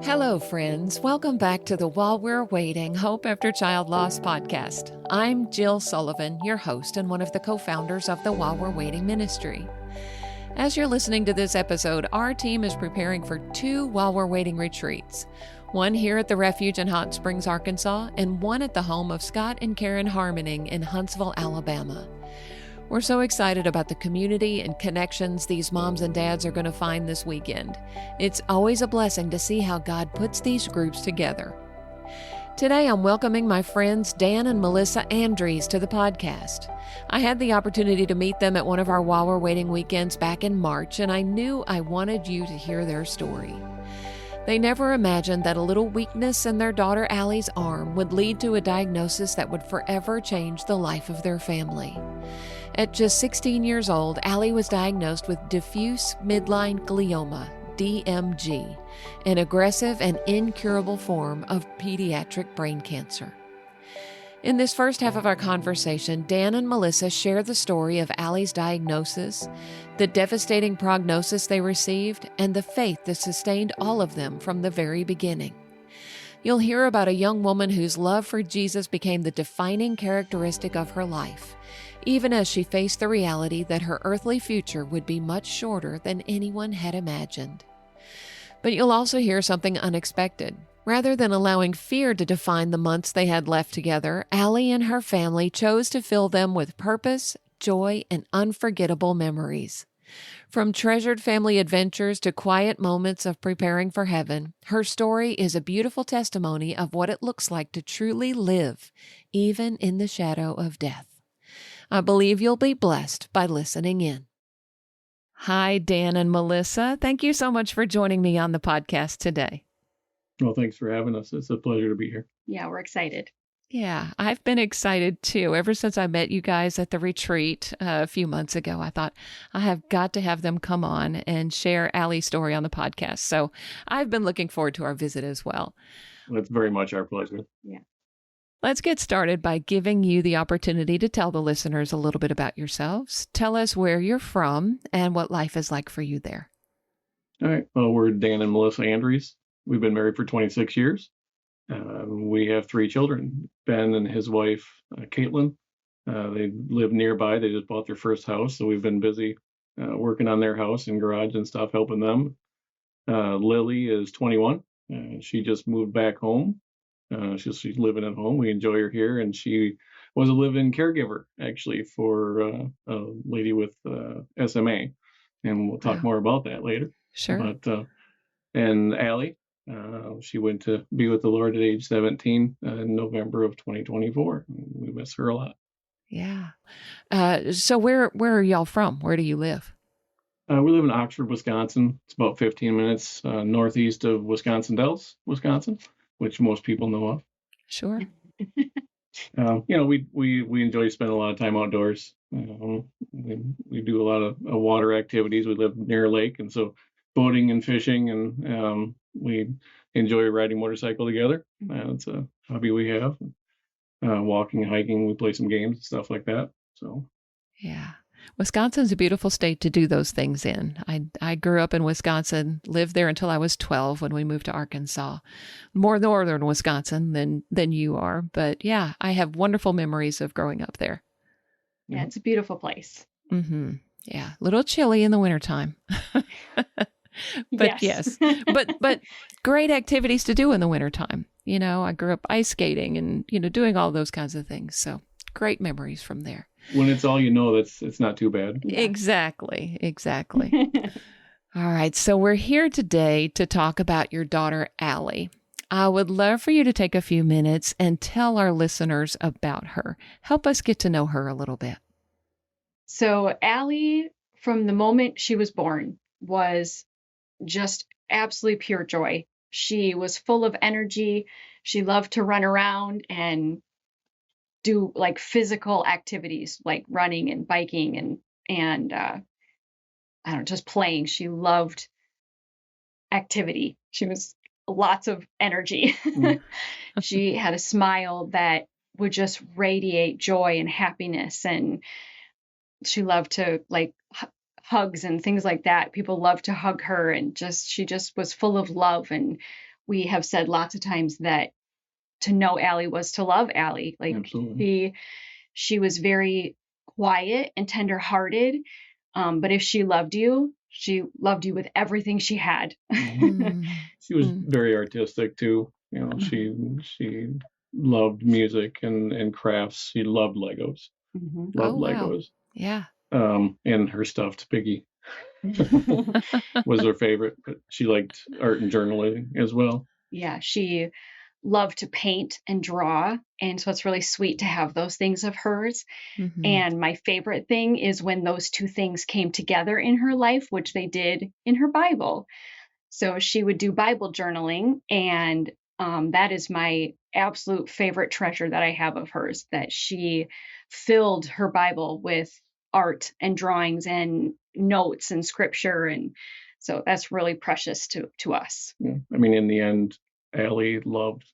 Hello, friends. Welcome back to the While We're Waiting Hope After Child Loss podcast. I'm Jill Sullivan, your host and one of the co-founders of the While We're Waiting ministry. As you're listening to this episode, our team is preparing for 2 While We're Waiting retreats. One here at the Refuge in Hot Springs, Arkansas, and one at the home of Scott and Karen Harmoning in Huntsville, Alabama. We're so excited about the community and connections these moms and dads are going to find this weekend. It's always a blessing to see how God puts these groups together. Today, I'm welcoming my friends Dan and Melissa Andres to the podcast. I had the opportunity to meet them at one of our While We're Waiting weekends back in March, and I knew I wanted you to hear their story. They never imagined that a little weakness in their daughter Allie's arm would lead to a diagnosis that would forever change the life of their family. At just 16 years old, Allie was diagnosed with diffuse midline glioma, DMG, an aggressive and incurable form of pediatric brain cancer. In this first half of our conversation, Dan and Melissa share the story of Allie's diagnosis, the devastating prognosis they received, and the faith that sustained all of them from the very beginning. You'll hear about a young woman whose love for Jesus became the defining characteristic of her life, even as she faced the reality that her earthly future would be much shorter than anyone had imagined. But you'll also hear something unexpected. Rather than allowing fear to define the months they had left together, Allie and her family chose to fill them with purpose, joy, and unforgettable memories. From treasured family adventures to quiet moments of preparing for heaven, her story is a beautiful testimony of what it looks like to truly live, even in the shadow of death. I believe you'll be blessed by listening in. Hi, Dan and Melissa. Thank you so much for joining me on the podcast today. Well, thanks for having us. It's a pleasure to be here. Yeah, we're excited. Yeah, I've been excited too. Ever since I met you guys at the retreat a few months ago, I thought I have got to have them come on and share Allie's story on the podcast. So I've been looking forward to our visit as well. It's very much our pleasure. Yeah. Let's get started by giving you the opportunity to tell the listeners a little bit about yourselves. Tell us where you're from and what life is like for you there. All right. Well, we're Dan and Melissa Andres. We've been married for 26 years. We have 3 children, Ben and his wife, Caitlin. They live nearby. They just bought their first house, so we've been busy working on their house and garage and stuff, helping them. Lily is 21. She just moved back home. She's living at home. We enjoy her here, and she was a live-in caregiver, actually, for a lady with SMA, and we'll talk more about that later. Sure. But and Allie, she went to be with the Lord at age 17 in November of 2024. We miss her a lot. Yeah. So where are y'all from? Where do you live? We live in Oxford, Wisconsin. It's about 15 minutes northeast of Wisconsin Dells, Wisconsin, which most people know of. Sure. We enjoy spending a lot of time outdoors. We do a lot of water activities. We live near a lake, and so boating and fishing, and we enjoy riding motorcycle together. It's a hobby we have. Walking, hiking, we play some games and stuff like that. So, yeah. Wisconsin's a beautiful state to do those things in. I grew up in Wisconsin, lived there until I was 12 when we moved to Arkansas. More northern Wisconsin than you are. But yeah, I have wonderful memories of growing up there. Yeah, it's a beautiful place. Mm-hmm. Yeah, a little chilly in the wintertime. But yes, but great activities to do in the wintertime. You know, I grew up ice skating and, doing all those kinds of things. So great memories from there. When it's all you know, it's not too bad. Yeah. Exactly. All right. So we're here today to talk about your daughter, Allie. I would love for you to take a few minutes and tell our listeners about her. Help us get to know her a little bit. So Allie, from the moment she was born, was just absolutely pure joy. She was full of energy. She loved to run around and do like physical activities like running and biking and I don't know, just playing. She loved activity. She was lots of energy. She had a smile that would just radiate joy and happiness, and she loved to like hugs and things like that. People loved to hug her, and she just was full of love and we have said lots of times that to know Allie was to love Allie. Like Absolutely. she was very quiet and tenderhearted. But if she loved you with everything she had. She was very artistic too. You know, she loved music and crafts. She loved Legos. Loved Legos. Yeah. And her stuffed piggy was her favorite, but she liked art and journaling as well. Yeah, she loved to paint and draw. And so it's really sweet to have those things of hers. And my favorite thing is when those two things came together in her life, which they did in her Bible. So she would do Bible journaling, and that is my absolute favorite treasure that I have of hers, that she filled her Bible with art and drawings and notes and scripture. And so that's really precious to us. Yeah. I mean, in the end, Allie loved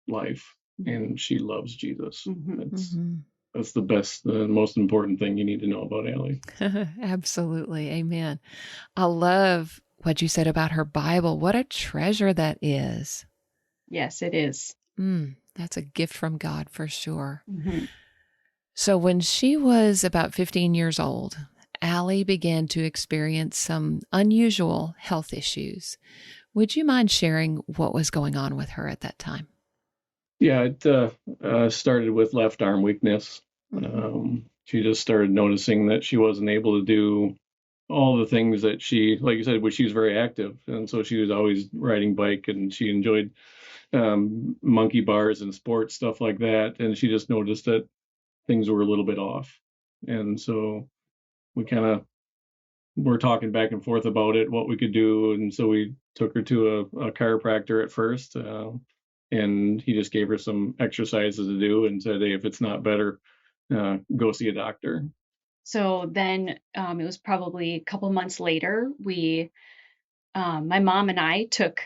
life and she loves Jesus. That's the most important thing you need to know about Allie. Absolutely. Amen. I love what you said about her Bible. What a treasure that is. Yes, it is. That's a gift from God for sure. So when she was about 15 years old, Allie began to experience some unusual health issues. Would you mind sharing what was going on with her at that time? Yeah, it started with left arm weakness. She just started noticing that she wasn't able to do all the things that she, like you said, she was very active. And so she was always riding bike and she enjoyed monkey bars and sports, stuff like that. And she just noticed that things were a little bit off. And so we kind of were talking back and forth about it, what we could do. And so we took her to a chiropractor at first. And he just gave her some exercises to do and said, hey, if it's not better, go see a doctor. So then it was probably a couple months later, my mom and I took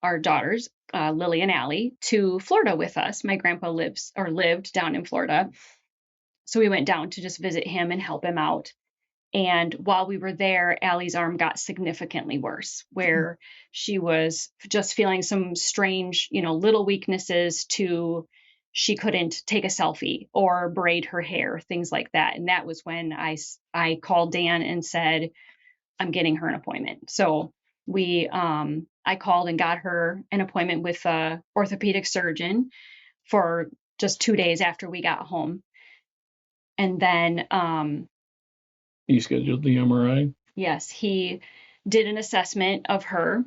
our daughters, Lily and Allie, to Florida with us. My grandpa lived down in Florida. So we went down to just visit him and help him out. And while we were there, Allie's arm got significantly worse, where she was just feeling some strange, little weaknesses to she couldn't take a selfie or braid her hair, things like that. And that was when I called Dan and said, I'm getting her an appointment. So I called and got her an appointment with a orthopedic surgeon for just 2 days after we got home. And then he scheduled the MRI. Yes, he did an assessment of her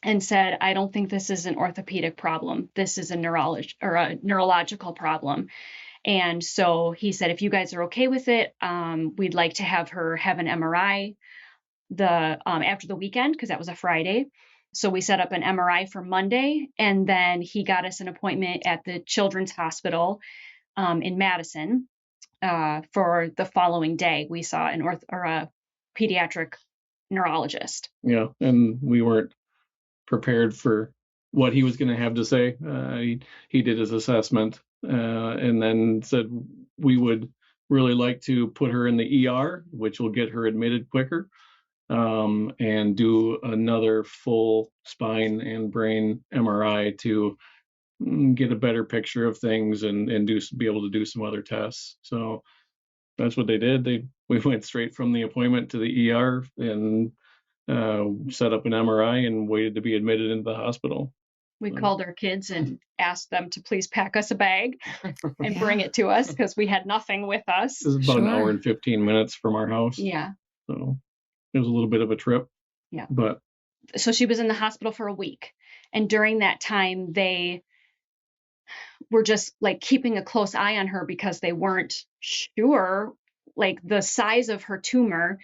and said, I don't think this is an orthopedic problem. This is a neurological problem. And so he said, if you guys are okay with it, we'd like to have her have an MRI after the weekend, because that was a Friday. So we set up an MRI for Monday, and then he got us an appointment at the Children's Hospital in Madison for the following day. We saw a pediatric neurologist. Yeah, and we weren't prepared for what he was going to have to say. He did his assessment and then said we would really like to put her in the ER, which will get her admitted quicker, and do another full spine and brain MRI to get a better picture of things and be able to do some other tests. So that's what they did. We went straight from the appointment to the ER and set up an MRI and waited to be admitted into the hospital. We called our kids and asked them to please pack us a bag and bring it to us, because we had nothing with us. It was about an hour and 15 minutes from our house. Yeah. So it was a little bit of a trip. Yeah. But so she was in the hospital for a week. And during that time, they were just like keeping a close eye on her, because they weren't sure, like the size of her tumor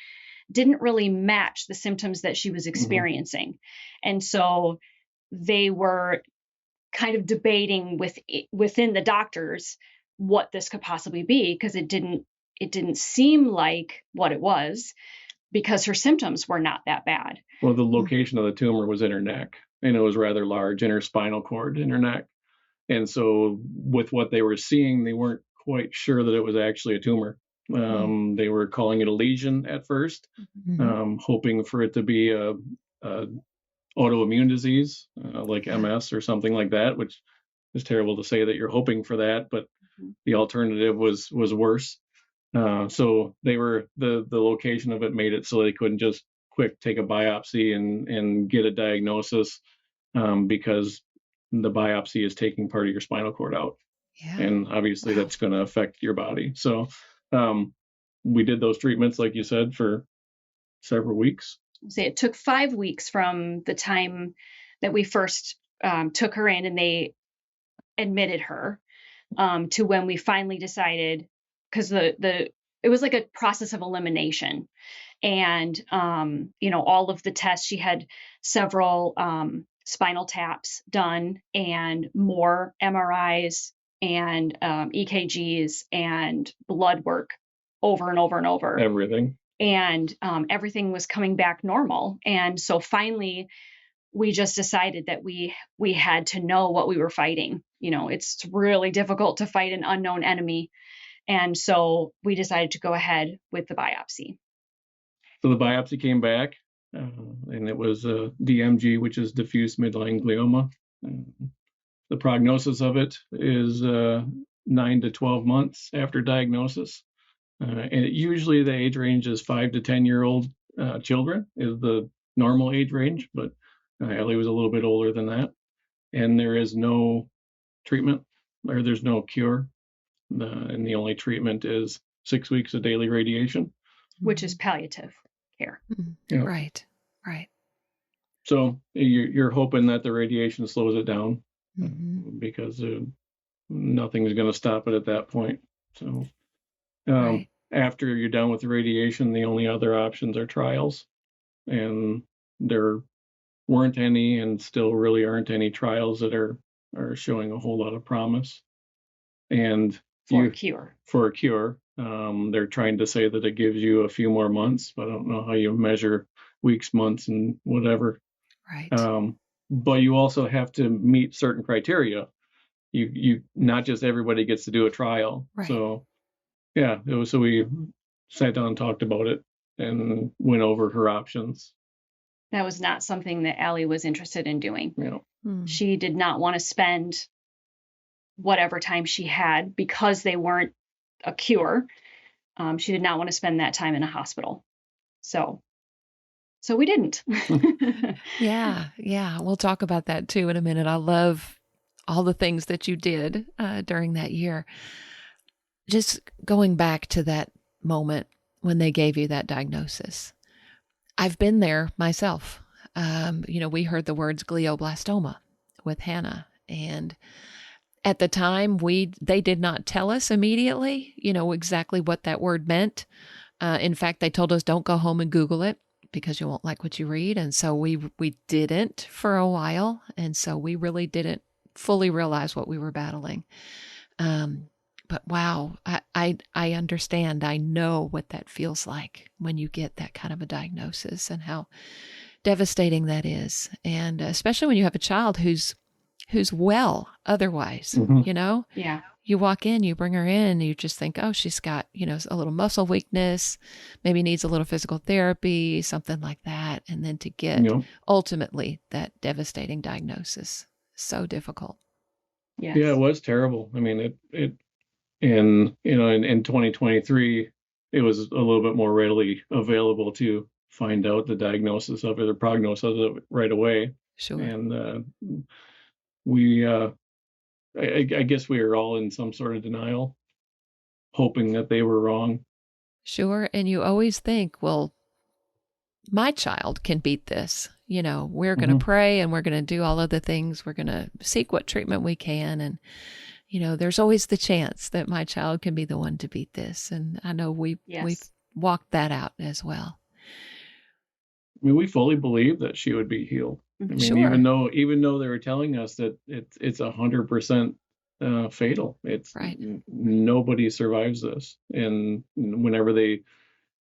didn't really match the symptoms that she was experiencing. And so they were kind of debating within the doctors what this could possibly be, because it didn't seem like what it was, because her symptoms were not that bad. Well, the location of the tumor was in her neck, and it was rather large in her spinal cord in her neck. And so with what they were seeing, they weren't quite sure that it was actually a tumor. They were calling it a lesion at first, hoping for it to be a autoimmune disease, like MS or something like that, which is terrible to say that you're hoping for that, but the alternative was worse. So they were the location of it made it so they couldn't just quick take a biopsy and get a diagnosis, because the biopsy is taking part of your spinal cord out, Yeah. and obviously Wow. that's going to affect your body. So we did those treatments, like you said, for several weeks. Say it took 5 weeks from the time that we first took her in and they admitted her, to when we finally decided, because it was like a process of elimination, and all of the tests, she had several spinal taps done and more MRIs and EKGs and blood work over and over and over. Everything. And everything was coming back normal. And so finally, we just decided that we had to know what we were fighting. It's really difficult to fight an unknown enemy. And so we decided to go ahead with the biopsy. So the biopsy came back, and it was DMG, which is diffuse midline glioma. The prognosis of it is 9 to 12 months after diagnosis. And usually the age range is 5 to 10-year-old children is the normal age range, but Allie was a little bit older than that. And there is no treatment, or there's no cure. And the only treatment is 6 weeks of daily radiation, which is palliative care. Yeah. Right. So you're hoping that the radiation slows it down, because nothing's going to stop it at that point. So after you're done with the radiation, the only other options are trials, and there weren't any, and still really aren't any trials that are showing a whole lot of promise. And for a cure. They're trying to say that it gives you a few more months, but I don't know how you measure weeks, months, and whatever. Right. But you also have to meet certain criteria. You not just everybody gets to do a trial. Right. So yeah, so we sat down and talked about it and went over her options. That was not something that Allie was interested in doing. Yeah. She did not want to spend whatever time she had, because they weren't a cure. She did not want to spend that time in a hospital. So we didn't. Yeah. We'll talk about that too in a minute. I love all the things that you did during that year. Just going back to that moment when they gave you that diagnosis. I've been there myself. We heard the words glioblastoma with Hannah, and at the time they did not tell us immediately, exactly what that word meant. In fact, they told us don't go home and Google it because you won't like what you read. And so we didn't for a while. And so we really didn't fully realize what we were battling. But wow, I understand. I know what that feels like when you get that kind of a diagnosis and how devastating that is. And especially when you have a child who's well otherwise, Yeah. You walk in, you bring her in, you just think, oh, she's got, a little muscle weakness, maybe needs a little physical therapy, something like that. And then to get ultimately that devastating diagnosis, so difficult. Yes. Yeah, it was terrible. I mean, in 2023, it was a little bit more readily available to find out the diagnosis of it, or prognosis of it right away. Sure. And I guess we were all in some sort of denial, hoping that they were wrong. Sure. And you always think, well, my child can beat this. We're going to pray and we're going to do all of the things. We're going to seek what treatment we can. And, there's always the chance that my child can be the one to beat this. And I know we've walked that out as well. I mean, we fully believed that she would be healed. I mean, sure. even though they were telling us that it's 100% fatal, it's right. Nobody survives this. And whenever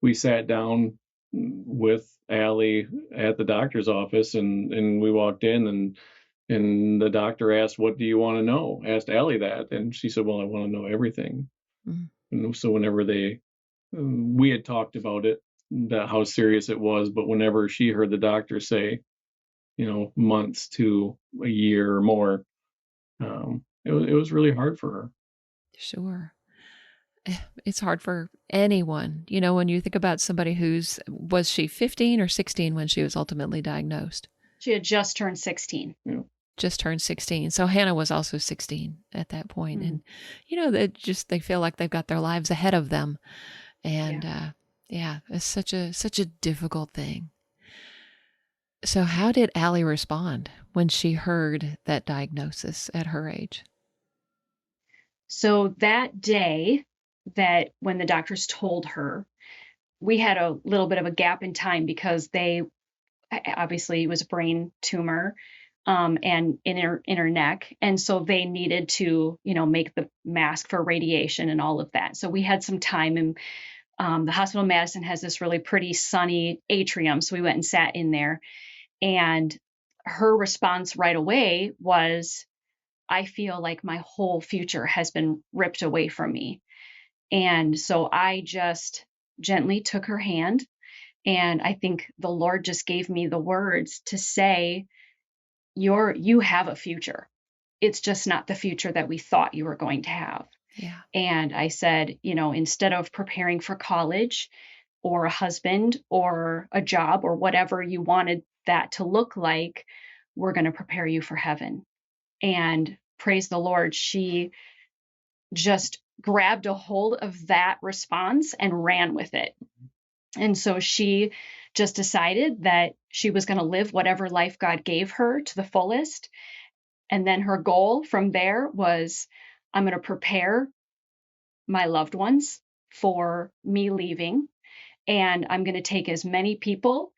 we sat down with Allie at the doctor's office, and we walked in, and the doctor asked, "What do you want to know?" Asked Allie that, and she said, "Well, I want to know everything." And so whenever we had talked about it, how serious it was, but whenever she heard the doctor say, months to a year or more. It was really hard for her. Sure. It's hard for anyone. When you think about somebody was she 15 or 16 when she was ultimately diagnosed? She had just turned 16. Yeah. Just turned 16. So Hannah was also 16 at that point. And, they feel like they've got their lives ahead of them. And, it's such a difficult thing. So how did Allie respond when she heard that diagnosis at her age? So that day that when the doctors told her, we had a little bit of a gap in time because obviously it was a brain tumor and in her neck. And so they needed to, make the mask for radiation and all of that. So we had some time, and the hospital in Madison has this really pretty sunny atrium. So we went and sat in there, and her response right away was, I feel like my whole future has been ripped away from me. And so I just gently took her hand, and I think the Lord just gave me the words to say, you have a future. It's just not the future that we thought you were going to have. Yeah. And I said, instead of preparing for college or a husband or a job or whatever you wanted that to look like, we're going to prepare you for heaven. And praise the Lord, she just grabbed a hold of that response and ran with it. And so she just decided that she was going to live whatever life God gave her to the fullest. And then her goal from there was, I'm going to prepare my loved ones for me leaving. And I'm going to take as many people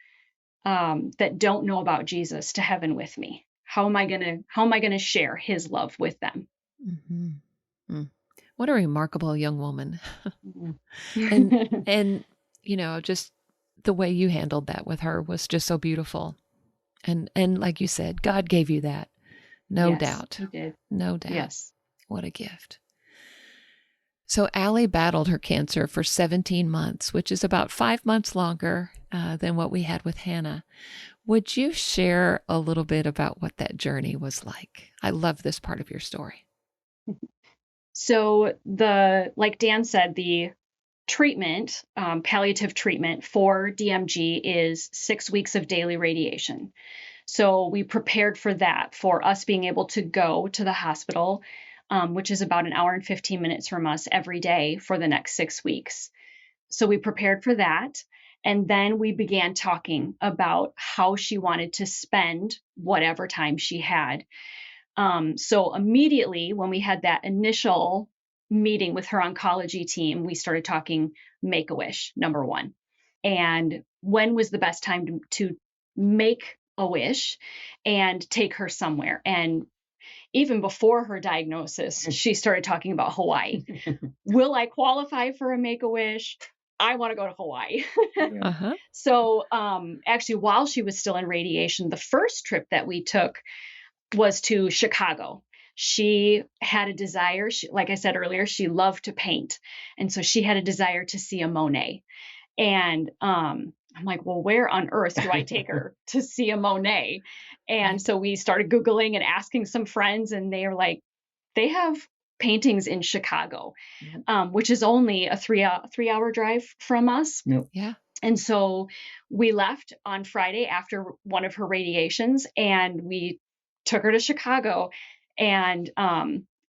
that don't know about Jesus to heaven with me. How am I going to share his love with them? Mm-hmm. Mm. What a remarkable young woman. Mm-hmm. and just the way you handled that with her was just so beautiful. And like you said, God gave you that. No Yes, doubt. he did. No doubt. Yes. What a gift. So Allie battled her cancer for 17 months, which is about 5 months longer than what we had with Hannah. Would you share a little bit about what that journey was like? I love this part of your story. So like Dan said, the treatment, palliative treatment for DMG is 6 weeks of daily radiation. So we prepared for that, for us being able to go to the hospital, which is about an hour and 15 minutes from us every day for the next 6 weeks. So we prepared for that. And then we began talking about how she wanted to spend whatever time she had. So immediately when we had that initial meeting with her oncology team, we started talking Make-A-Wish, number one. And when was the best time to make a wish and take her somewhere? And even before her diagnosis, she started talking about Hawaii. Will I qualify for a Make-A-Wish? I want to go to Hawaii. Uh-huh. So actually, while she was still in radiation, the first trip that we took was to Chicago. She had a desire, like I said earlier, she loved to paint. And so she had a desire to see a Monet. And I'm like, well, where on earth do I take her to see a Monet? And so we started Googling and asking some friends, and they were like, they have paintings in Chicago, which is only a 3-hour drive from us. Yep. Yeah. And so we left on Friday after one of her radiations, and we took her to Chicago and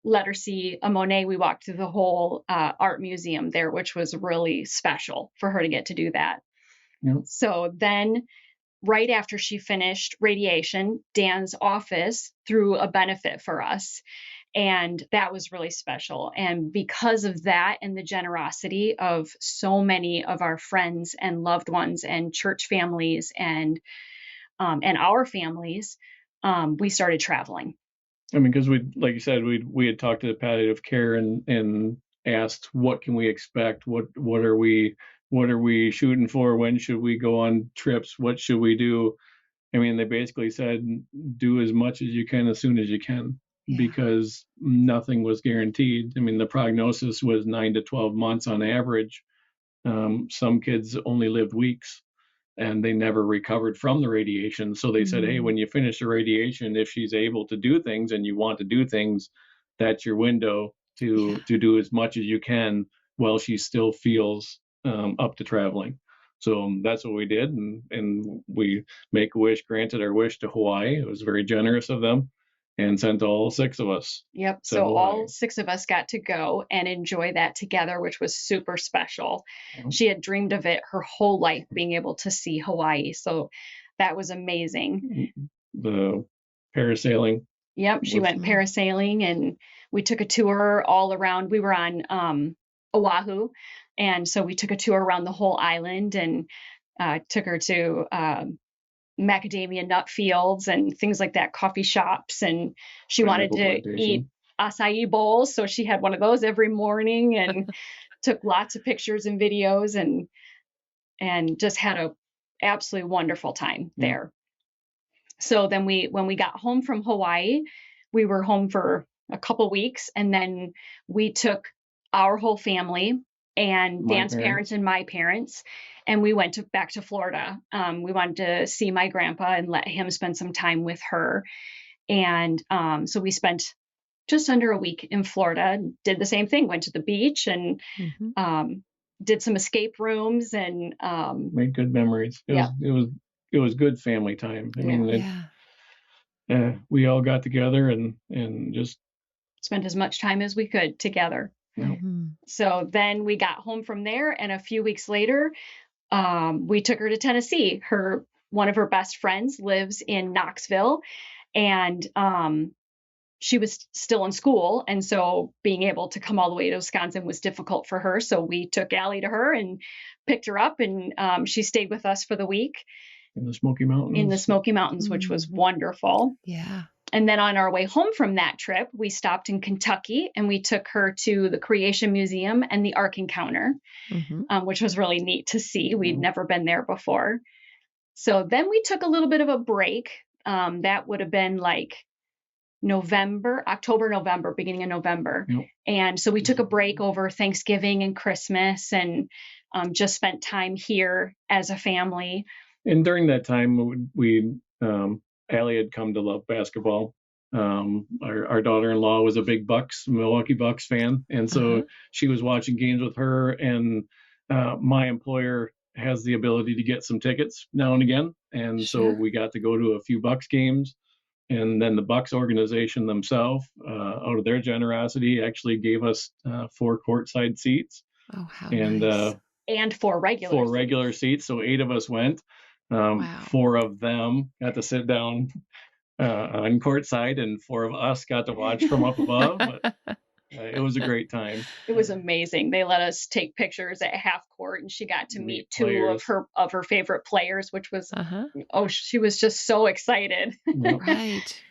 let her see a Monet. We walked through the whole art museum there, which was really special for her to get to do that. Yep. So then right after she finished radiation, Dan's office threw a benefit for us. And that was really special. And because of that and the generosity of so many of our friends and loved ones and church families and our families, we started traveling. I mean, because like you said, we had talked to the palliative care and asked, what can we expect? What are we shooting for? When should we go on trips? What should we do? I mean, they basically said, do as much as you can as soon as you can, because nothing was guaranteed. I mean, the prognosis was 9 to 12 months on average. Some kids only lived weeks. and they never recovered from the radiation. So they said, hey, when you finish the radiation, if she's able to do things and you want to do things, that's your window to do as much as you can while she still feels up to traveling. So that's what we did, and we Make-A-Wish granted our wish to Hawaii. It was very generous of them, and sent all 6 of us. Yep. to So Hawaii. all 6 of us got to go and enjoy that together, which was super special. Yep. She had dreamed of it her whole life, being able to see Hawaii. So that was amazing. The parasailing. Yep. She went parasailing, and we took a tour all around. We were on Oahu. And so we took a tour around the whole island, and took her to macadamia nut fields and things like that, coffee shops. And she wanted to eat acai bowls. So she had one of those every morning, and took lots of pictures and videos, and just had a absolutely wonderful time there. So then when we got home from Hawaii, we were home for a couple weeks, and then we took our whole family and Dan's parents and my parents, and we went back to Florida. We wanted to see my grandpa and let him spend some time with her. And so we spent just under a week in Florida, did the same thing, went to the beach, and did some escape rooms, and made good memories. It was good family time. I mean, we all got together and just spent as much time as we could together. So then we got home from there, and a few weeks later, we took her to Tennessee. One of her best friends lives in Knoxville, and she was still in school, and so being able to come all the way to Wisconsin was difficult for her. So we took Allie to her and picked her up, and she stayed with us for the week in the Smoky Mountains. Which was wonderful. Yeah. And then on our way home from that trip, we stopped in Kentucky, and we took her to the Creation Museum and the Ark Encounter, which was really neat to see. We'd never been there before. So then we took a little bit of a break. That would have been like October, November, beginning of November. And so we took a break over Thanksgiving and Christmas, and just spent time here as a family. And during that time, Allie had come to love basketball. Our daughter-in-law was a big Milwaukee Bucks fan, and so she was watching games with her. And my employer has the ability to get some tickets now and again, and so we got to go to a few Bucks games. And then the Bucks organization themselves, out of their generosity, actually gave us 4 courtside seats. Oh, how nice. And 4 regular seats. So 8 of us went. 4 of them got to sit down on courtside, and 4 of us got to watch from up above. But it was a great time. It was amazing. They let us take pictures at half court, and she got to meet 2 of her favorite players, which was she was just so excited. Right.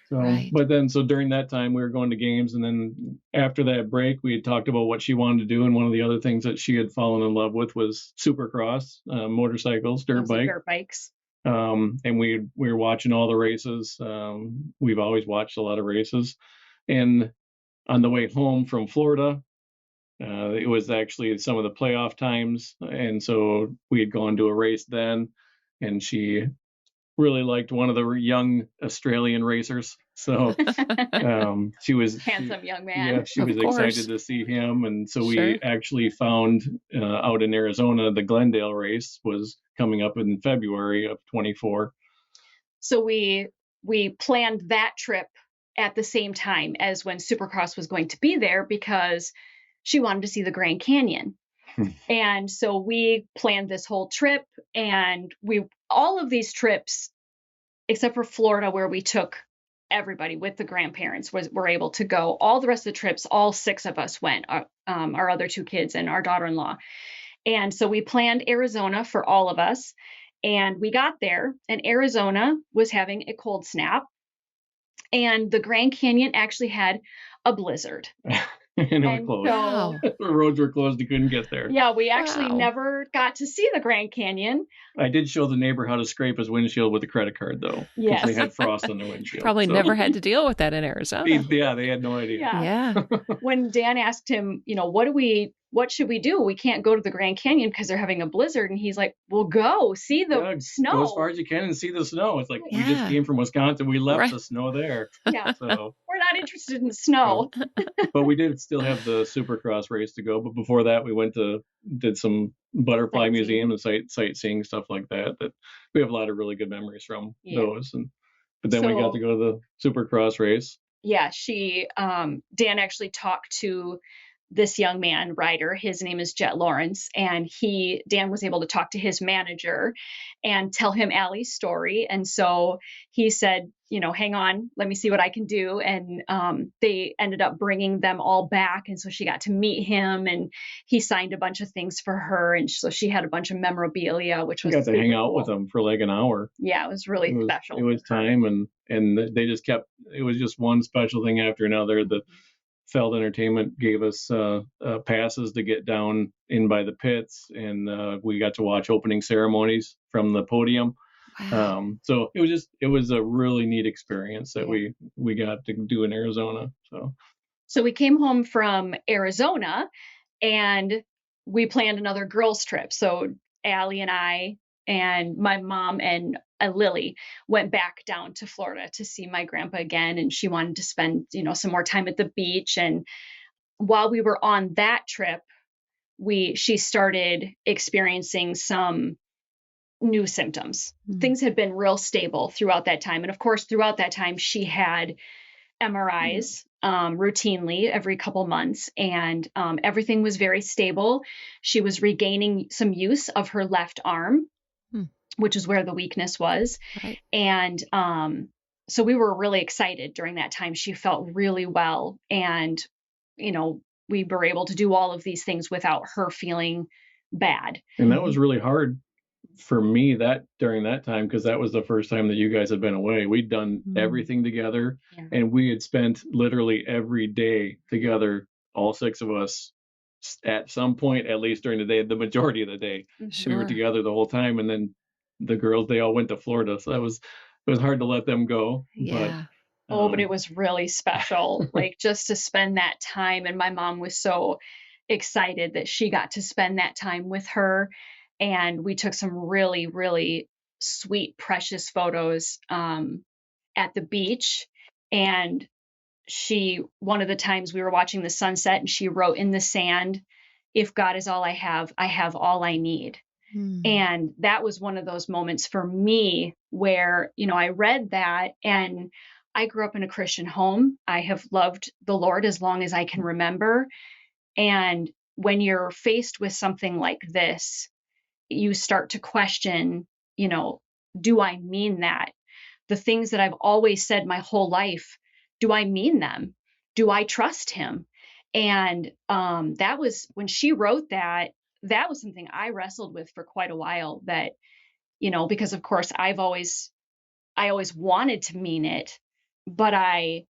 So during that time we were going to games, and then after that break we had talked about what she wanted to do, and one of the other things that she had fallen in love with was supercross, motorcycles, dirt bikes. And we were watching all the races. We've always watched a lot of races, and on the way home from Florida, it was actually some of the playoff times, and so we had gone to a race then, and she really liked one of the young Australian racers. So she was handsome young man. Yeah, she was excited to see him, and so we actually found out in Arizona the Glendale race was coming up in February of 24. So we planned that trip at the same time as when Supercross was going to be there, because she wanted to see the Grand Canyon. And so we planned this whole trip, and all of these trips, except for Florida, where we took everybody with the grandparents, were able to go. All the rest of the trips, all 6 of us went, our other 2 kids and our daughter-in-law. And so we planned Arizona for all of us, and we got there, and Arizona was having a cold snap, and the Grand Canyon actually had a blizzard. And it was closed. The roads were closed. You couldn't get there. Yeah, we actually never got to see the Grand Canyon. I did show the neighbor how to scrape his windshield with a credit card, though. Yes. They had frost on the windshield. Probably never had to deal with that in Arizona. Yeah, they had no idea. Yeah. When Dan asked him, what do we what should we do? We can't go to the Grand Canyon because they're having a blizzard. And he's like, well, go see the snow. Go as far as you can and see the snow. It's like, we just Yeah. came from Wisconsin. We left Right. the snow there. Yeah. So We're not interested in the snow. but we did still have the Supercross race to go. But before that, we did some butterfly Sightseeing. museum and sightseeing, stuff like that. That we have a lot of really good memories from those. But then we got to go to the Supercross race. Yeah, Dan actually talked to this young man rider. His name is Jet Lawrence, and Dan was able to talk to his manager and tell him Allie's story. And so he said, hang on, let me see what I can do. And they ended up bringing them all back. And so she got to meet him, and he signed a bunch of things for her. And so she had a bunch of memorabilia, which was got to hang out with them for like an hour. Yeah, it was really special. It was time, and they just kept, it was just one special thing after another. The Feld Entertainment gave us passes to get down in by the pits, and we got to watch opening ceremonies from the podium. Wow. So it was a really neat experience that we got to do in Arizona. So we came home from Arizona, and we planned another girls trip. So Allie and I and my mom and Lily went back down to Florida to see my grandpa again. And she wanted to spend, some more time at the beach. And while we were on that trip, she started experiencing some new symptoms. Mm-hmm. Things had been real stable throughout that time. And of course, throughout that time, she had MRIs routinely every couple months, and everything was very stable. She was regaining some use of her left arm, which is where the weakness was. Right. And so we were really excited during that time. She felt really well. And, we were able to do all of these things without her feeling bad. And that was really hard for me during that time, because that was the first time that you guys had been away. We'd done everything together, and we had spent literally every day together, all six of us, at some point, at least during the day, the majority of the day. Sure. We were together the whole time. And then the girls, they all went to Florida. So it was hard to let them go. Yeah. But it was really special, like just to spend that time. And my mom was so excited that she got to spend that time with her. And we took some really, really sweet, precious photos at the beach. And one of the times we were watching the sunset, and she wrote in the sand, "If God is all I have all I need." And that was one of those moments for me where, I read that, and I grew up in a Christian home. I have loved the Lord as long as I can remember. And when you're faced with something like this, you start to question, do I mean that? The things that I've always said my whole life, do I mean them? Do I trust him? And that was when she wrote that was something I wrestled with for quite a while, that, because of course I always wanted to mean it, but I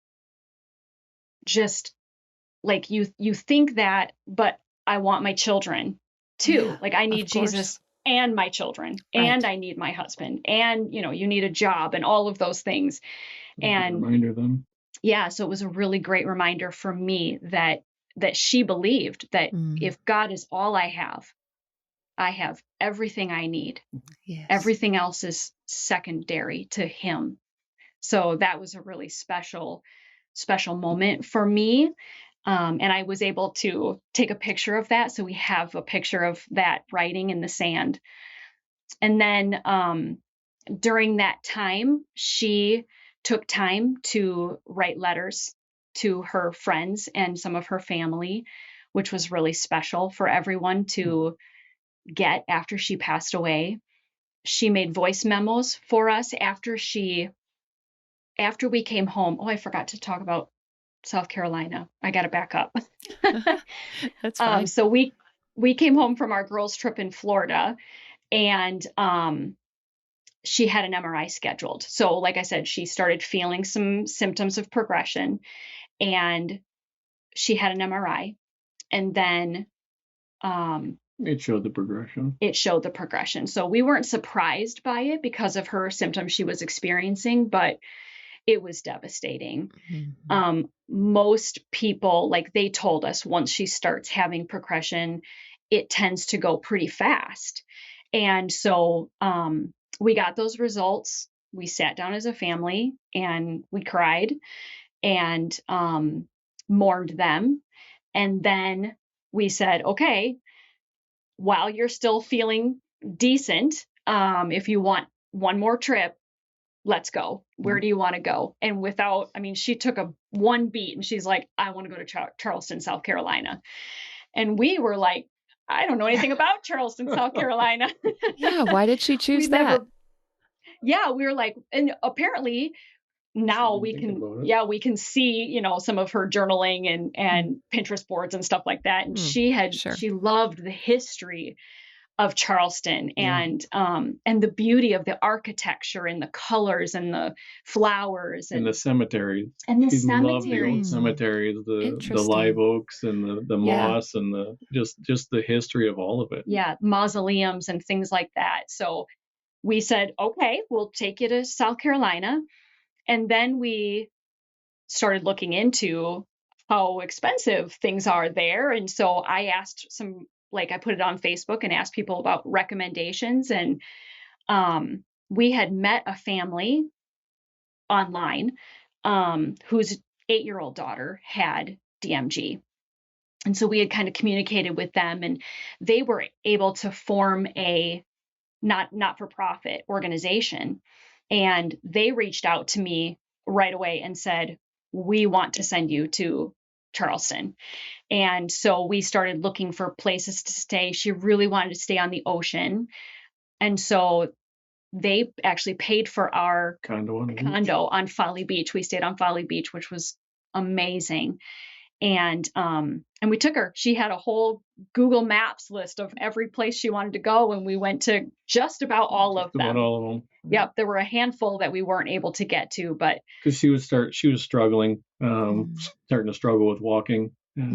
just like, you think that, but I want my children too. Yeah, like I need Jesus and my children, and I need my husband, and, you need a job and all of those things. And reminder them. Yeah. So it was a really great reminder for me that she believed that if God is all I have everything I need. Yes. Everything else is secondary to him. So that was a really special moment for me. And I was able to take a picture of that. So we have a picture of that writing in the sand. And then during that time, she took time to write letters to her friends and some of her family, which was really special for everyone to get after she passed away. She made voice memos for us after we came home. Oh, I forgot to talk about South Carolina. I got to back up. That's fine. So we came home from our girls' trip in Florida, and she had an MRI scheduled. So like I said, she started feeling some symptoms of progression, and she had an MRI, and then it showed the progression. So we weren't surprised by it because of her symptoms she was experiencing, but it was devastating. Mhm. Most people, like they told us, once she starts having progression, it tends to go pretty fast. And so we got those results. We sat down as a family and we cried and mourned them. And then we said, okay, while you're still feeling decent, if you want one more trip, let's go. Where do you want to go? And she took one beat and she's like, I want to go to Charleston, South Carolina. And we were like, I don't know anything about Charleston, South Carolina. Yeah. Why did she choose We'd that? we were like, and apparently now we can see, some of her journaling and Pinterest boards and stuff like that. And she loved the history of Charleston and the beauty of the architecture and the colors and the flowers and the cemeteries. And she loved the old cemeteries, the live oaks and the moss and just the history of all of it. Yeah, mausoleums and things like that. So we said, okay, we'll take you to South Carolina. And then we started looking into how expensive things are there. And so I asked I put it on Facebook and asked people about recommendations. And we had met a family online whose 8-year-old daughter had DMG. And so we had kind of communicated with them, and they were able to form a not-for-profit organization. And they reached out to me right away and said, we want to send you to Charleston. And so we started looking for places to stay. She really wanted to stay on the ocean. And so they actually paid for our condo on Folly Beach. We stayed on Folly Beach, which was amazing. And we took her. She had a whole Google Maps list of every place she wanted to go, and we went to just about all of them. Yep, there were a handful that we weren't able to get to, but because she was struggling, starting to struggle with walking.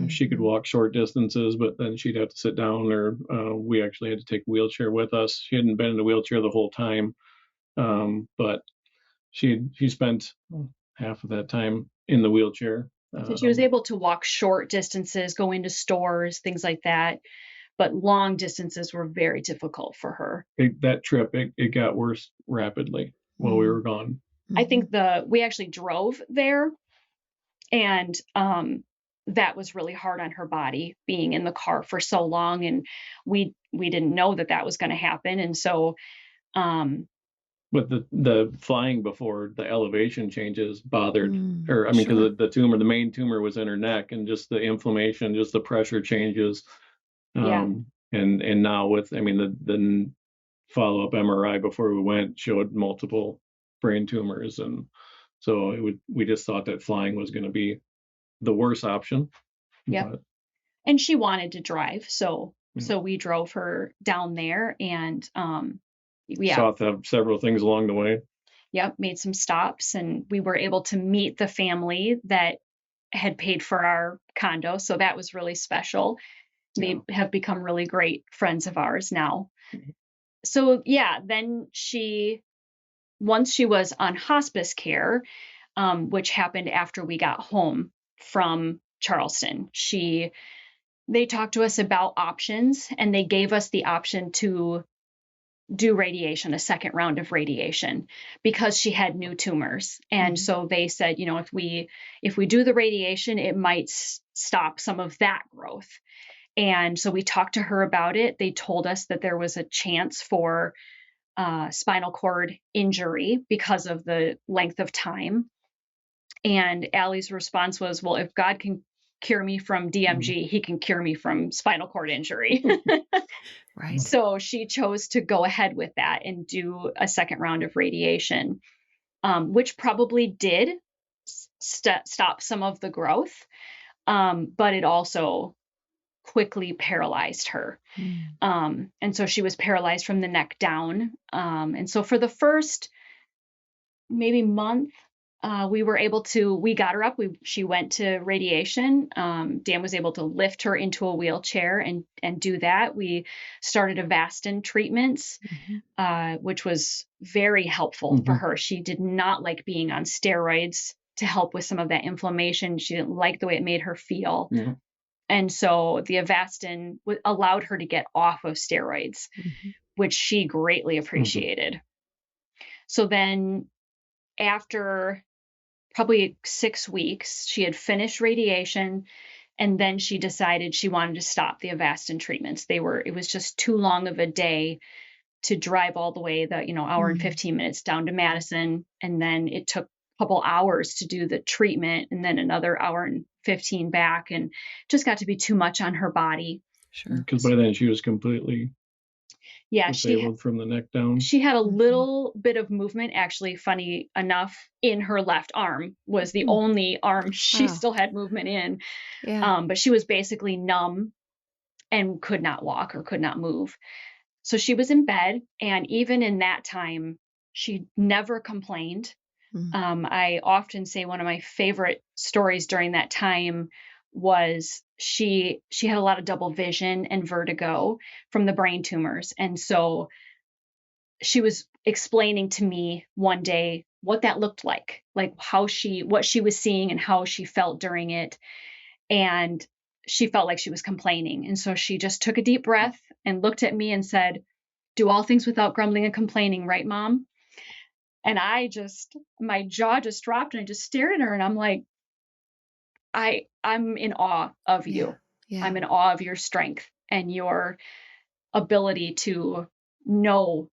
She could walk short distances, but then she'd have to sit down, or we actually had to take a wheelchair with us. She hadn't been in a wheelchair the whole time, but she spent half of that time in the wheelchair. So she was able to walk short distances, go into stores, things like that. But long distances were very difficult for her. That trip, it got worse rapidly while we were gone. I think we actually drove there, and that was really hard on her body, being in the car for so long. And we didn't know that was going to happen. And so but the flying before the elevation changes bothered her. I mean, because the main tumor was in her neck, and just the inflammation, just the pressure changes. And now with, the follow-up MRI before we went showed multiple brain tumors. And so we just thought that flying was going to be the worst option. Yeah. And she wanted to drive. So we drove her down there, and saw several things along the way. Yep, made some stops, and we were able to meet the family that had paid for our condo. So that was really special. They have become really great friends of ours now. So then once she was on hospice care, which happened after we got home from Charleston, they talked to us about options, and they gave us the option to do radiation, a second round of radiation, because she had new tumors. And so they said, if we do the radiation, it might stop some of that growth. And so we talked to her about it. They told us that there was a chance for spinal cord injury because of the length of time. And Allie's response was, well, if God can cure me from DMG, he can cure me from spinal cord injury. Right. So she chose to go ahead with that and do a second round of radiation, which probably did stop some of the growth, but it also quickly paralyzed her. And so she was paralyzed from the neck down. And so for the first maybe month, we got her up. She went to radiation. Dan was able to lift her into a wheelchair and do that. We started Avastin treatments, which was very helpful for her. She did not like being on steroids to help with some of that inflammation. She didn't like the way it made her feel. And so the Avastin allowed her to get off of steroids, which she greatly appreciated. So then after probably 6 weeks, she had finished radiation, and then she decided she wanted to stop the Avastin treatments. It was just too long of a day to drive all the way hour and 15 minutes down to Madison. And then it took a couple hours to do the treatment, and then another hour and 15 back, and just got to be too much on her body. Sure. Because by then she was completely disabled from the neck down. She had a little bit of movement, actually, funny enough, in her left arm. Was the only arm she still had movement in. But she was basically numb and could not walk or could not move. So she was in bed, and even in that time, she never complained. I often say one of my favorite stories during that time was she had a lot of double vision and vertigo from the brain tumors. And so she was explaining to me one day what that looked like what she was seeing and how she felt during it. And she felt like she was complaining. And so she just took a deep breath and looked at me and said, "Do all things without grumbling and complaining, right, Mom?" And my jaw just dropped, and I just stared at her, and I'm like, I'm in awe of you. I'm in awe of your strength and your ability to know,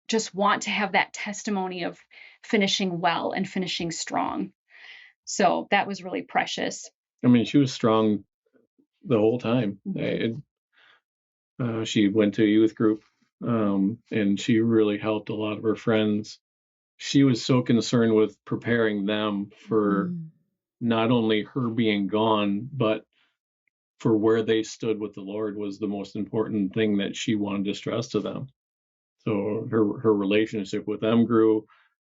just want to have that testimony of finishing well and finishing strong. So that was really precious. I mean, she was strong the whole time. She went to a youth group, and she really helped a lot of her friends. She was so concerned with preparing them for not only her being gone, but for where they stood with the Lord was the most important thing that she wanted to stress to them. So her relationship with them grew.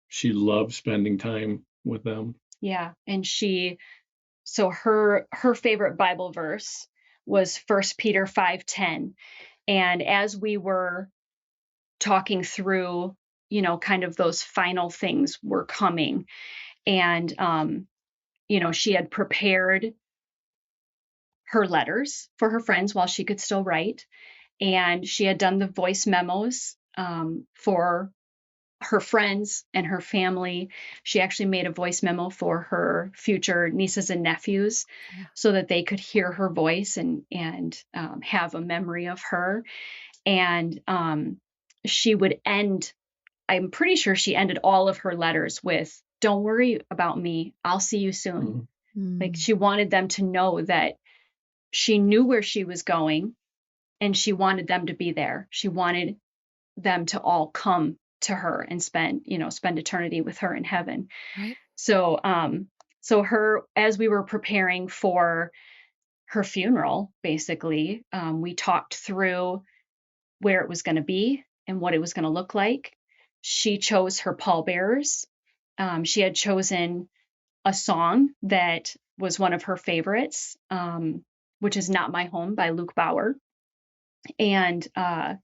She loved spending time with them. Yeah. And her favorite Bible verse was 1 Peter 5:10. And as we were talking through, kind of those final things were coming, and, she had prepared her letters for her friends while she could still write. And she had done the voice memos for her friends and her family. She actually made a voice memo for her future nieces and nephews so that they could hear her voice and have a memory of her. And she would I'm pretty sure she ended all of her letters with, "Don't worry about me. I'll see you soon." Like, she wanted them to know that she knew where she was going, and she wanted them to be there. She wanted them to all come to her and spend eternity with her in heaven. Right. So, as we were preparing for her funeral, basically, we talked through where it was going to be and what it was going to look like. She chose her pallbearers. She had chosen a song that was one of her favorites, which is "Not My Home" by Luke Bauer. And when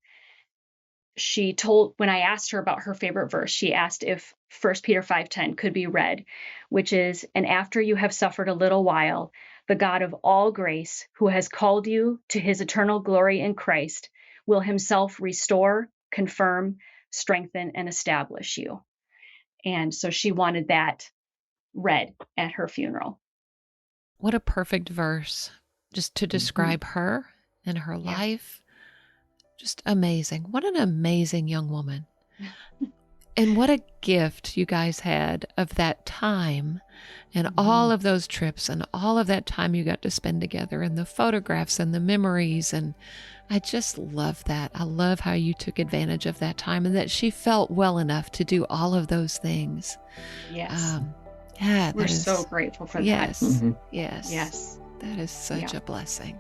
I asked her about her favorite verse, she asked if 1 Peter 5:10 could be read, which is, "And after you have suffered a little while, the God of all grace, who has called you to his eternal glory in Christ, will himself restore, confirm, strengthen, and establish you." And so she wanted that read at her funeral. What a perfect verse just to describe her and her life. Just amazing. What an amazing young woman. And what a gift you guys had of that time and all of those trips and all of that time you got to spend together and the photographs and the memories. And I just love that. I love how you took advantage of that time and that she felt well enough to do all of those things. Yes. We're so grateful for that. Yes. Yes. That is such a blessing.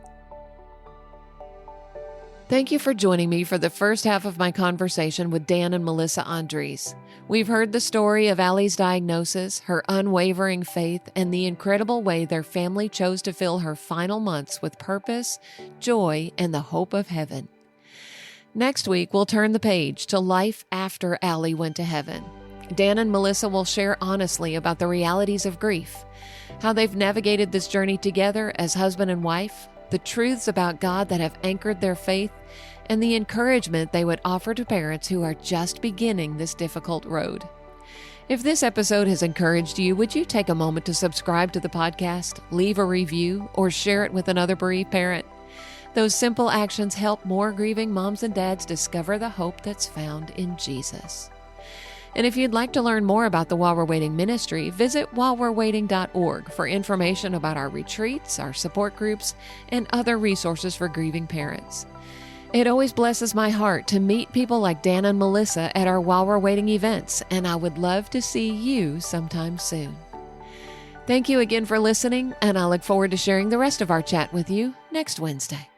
Thank you for joining me for the first half of my conversation with Dan and Melissa Andres. We've heard the story of Allie's diagnosis, her unwavering faith, and the incredible way their family chose to fill her final months with purpose, joy, and the hope of heaven. Next week, we'll turn the page to life after Allie went to heaven. Dan and Melissa will share honestly about the realities of grief, how they've navigated this journey together as husband and wife, the truths about God that have anchored their faith, and the encouragement they would offer to parents who are just beginning this difficult road. If this episode has encouraged you, would you take a moment to subscribe to the podcast, leave a review, or share it with another bereaved parent? Those simple actions help more grieving moms and dads discover the hope that's found in Jesus. And if you'd like to learn more about the While We're Waiting ministry, visit whilewe'rewaiting.org for information about our retreats, our support groups, and other resources for grieving parents. It always blesses my heart to meet people like Dan and Melissa at our While We're Waiting events, and I would love to see you sometime soon. Thank you again for listening, and I look forward to sharing the rest of our chat with you next Wednesday.